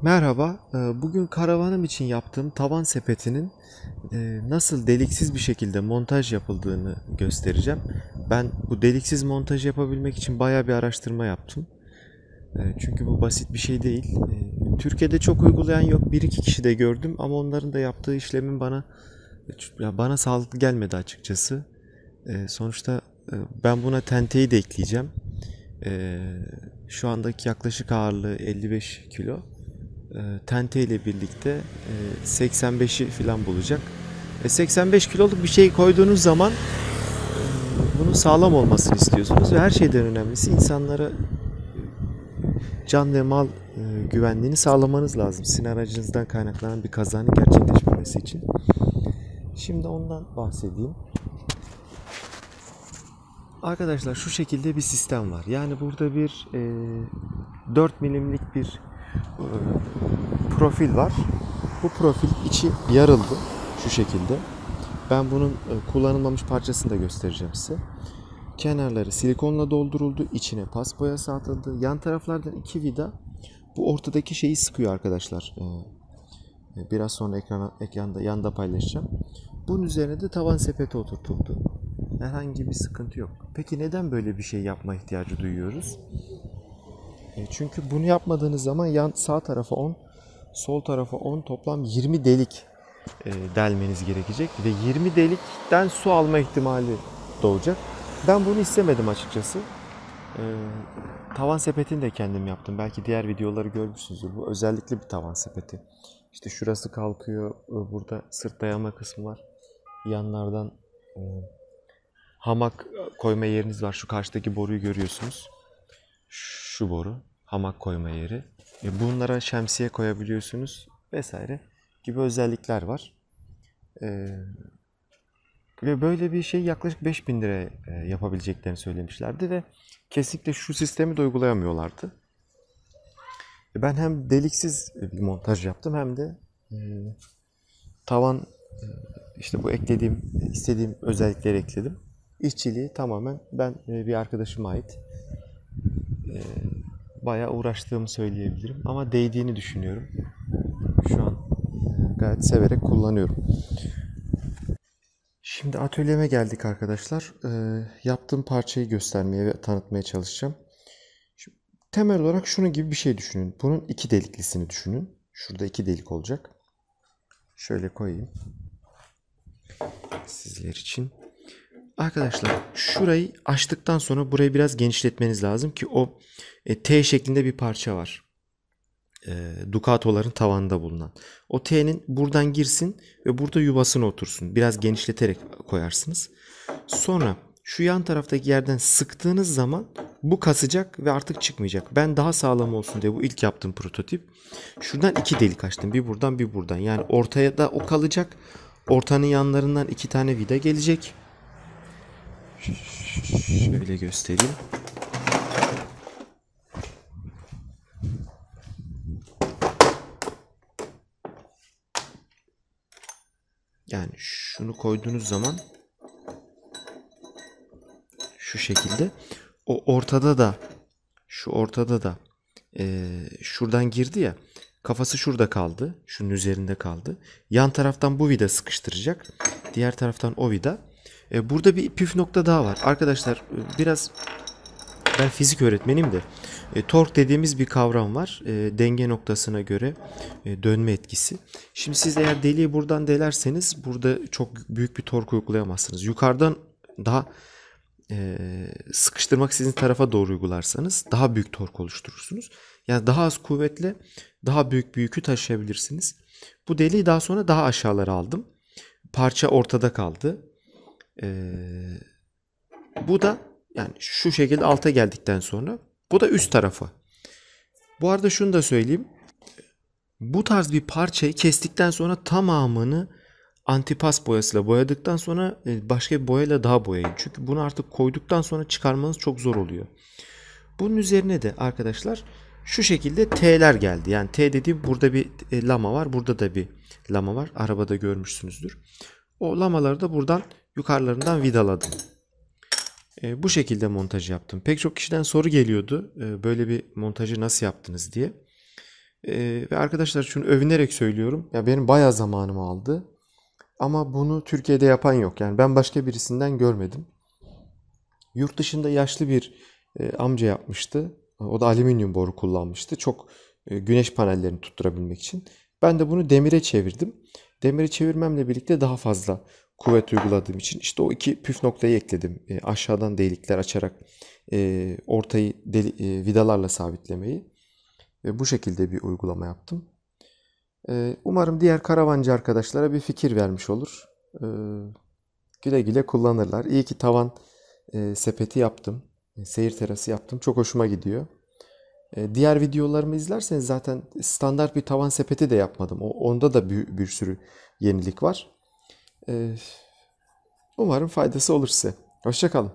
Merhaba, bugün karavanım için yaptığım tavan sepetinin nasıl deliksiz bir şekilde montaj yapıldığını göstereceğim. Ben bu deliksiz montajı yapabilmek için bayağı bir araştırma yaptım. Çünkü bu basit bir şey değil. Türkiye'de çok uygulayan yok. Bir iki kişi de gördüm ama onların da yaptığı işlemin bana sağlıklı gelmedi açıkçası. Sonuçta ben buna tenteyi de ekleyeceğim. Şu andaki yaklaşık ağırlığı 55 kilo. Tente ile birlikte 85'i falan bulacak. 85 kiloluk bir şey koyduğunuz zaman bunun sağlam olmasını istiyorsunuz ve her şeyden önemlisi insanlara can ve mal güvenliğini sağlamanız lazım. Sizin aracınızdan kaynaklanan bir kazanın gerçekleşmemesi için. Şimdi ondan bahsedeyim. Arkadaşlar şu şekilde bir sistem var. Yani burada bir 4 milimlik bir profil var. Bu profil içi yarıldı şu şekilde. Ben bunun kullanılmamış parçasını da göstereceğim size. Kenarları silikonla dolduruldu. İçine pas boyası atıldı. Yan taraflardan iki vida bu ortadaki şeyi sıkıyor arkadaşlar. Biraz sonra ekranda yanda paylaşacağım. Bunun üzerine de tavan sepeti oturtuldu. Herhangi bir sıkıntı yok. Peki neden böyle bir şey yapma ihtiyacı duyuyoruz? Çünkü bunu yapmadığınız zaman sağ tarafa 10, sol tarafa 10 toplam 20 delik delmeniz gerekecek ve 20 delikten su alma ihtimali doğacak. Ben bunu istemedim açıkçası. Tavan sepetini de kendim yaptım. Belki diğer videoları görmüşsünüzdür. Bu özellikle bir tavan sepeti. İşte şurası kalkıyor. Burada sırt dayama kısmı var. Yanlardan hamak koyma yeriniz var. Şu karşıdaki boruyu görüyorsunuz. Şu boru. Hamak koyma yeri. Bunlara şemsiye koyabiliyorsunuz vesaire gibi özellikler var. Ve böyle bir şey yaklaşık 5.000 liraya yapabileceklerini söylemişlerdi ve kesinlikle şu sistemi de uygulayamıyorlardı. Ben hem deliksiz bir montaj yaptım hem de tavan işte bu istediğim özellikleri ekledim. İşçiliği tamamen bir arkadaşıma ait. Bayağı uğraştığımı söyleyebilirim ama değdiğini düşünüyorum. Şu an gayet severek kullanıyorum. Şimdi atölyeme geldik arkadaşlar. Yaptığım parçayı göstermeye ve tanıtmaya çalışacağım. Şimdi, temel olarak şunun gibi bir şey düşünün. Bunun iki deliklisini düşünün. Şurada iki delik olacak. Şöyle koyayım. Sizler için. Arkadaşlar şurayı açtıktan sonra burayı biraz genişletmeniz lazım ki o T şeklinde bir parça var. Ducato'ların tavanında bulunan. O T'nin buradan girsin ve burada yuvasına otursun. Biraz genişleterek koyarsınız. Sonra şu yan taraftaki yerden sıktığınız zaman bu kasacak ve artık çıkmayacak. Ben daha sağlam olsun diye bu ilk yaptığım prototip. Şuradan iki delik açtım. Bir buradan bir buradan. Yani ortaya da o kalacak. Ortanın yanlarından iki tane vida gelecek. Şöyle göstereyim. Yani şunu koyduğunuz zaman şu şekilde o ortada da şuradan girdi ya, kafası şurada kaldı, şunun üzerinde kaldı. Yan taraftan bu vida sıkıştıracak, diğer taraftan o vida. Burada bir püf nokta daha var arkadaşlar. Biraz ben fizik öğretmeniyim de tork dediğimiz bir kavram var. Denge noktasına göre dönme etkisi. Şimdi siz eğer deliği buradan delerseniz burada çok büyük bir tork uygulayamazsınız. Yukarıdan daha sıkıştırmak sizin tarafa doğru uygularsanız daha büyük tork oluşturursunuz. Yani daha az kuvvetle daha büyük bir yükü taşıyabilirsiniz. Bu deliği daha sonra daha aşağılara aldım. Parça ortada kaldı. Bu da yani şu şekilde alta geldikten sonra bu da üst tarafı. Bu arada şunu da söyleyeyim. Bu tarz bir parçayı kestikten sonra tamamını antipas boyasıyla boyadıktan sonra başka bir boyayla daha boyayın. Çünkü bunu artık koyduktan sonra çıkarmanız çok zor oluyor. Bunun üzerine de arkadaşlar şu şekilde T'ler geldi. Yani T dediğim burada bir lama var. Burada da bir lama var. Arabada görmüşsünüzdür. O lamaları da buradan yukarılarından vidaladım. Bu şekilde montaj yaptım. Pek çok kişiden soru geliyordu. Böyle bir montajı nasıl yaptınız diye. Ve arkadaşlar şunu övünerek söylüyorum. Ya benim bayağı zamanımı aldı. Ama bunu Türkiye'de yapan yok. Yani ben başka birisinden görmedim. Yurt dışında yaşlı bir amca yapmıştı. O da alüminyum boru kullanmıştı. Çok güneş panellerini tutturabilmek için. Ben de bunu demire çevirdim. Demire çevirmemle birlikte daha fazla kuvvet uyguladığım için işte o iki püf noktayı ekledim. Aşağıdan delikler açarak ortayı vidalarla sabitlemeyi. Ve bu şekilde bir uygulama yaptım. Umarım diğer karavancı arkadaşlara bir fikir vermiş olur. E, Güle güle kullanırlar. İyi ki tavan sepeti yaptım. Seyir terası yaptım. Çok hoşuma gidiyor. Diğer videolarımı izlerseniz zaten standart bir tavan sepeti de yapmadım. Onda da bir sürü yenilik var. E, Umarım faydası olur size. Hoşça kalın.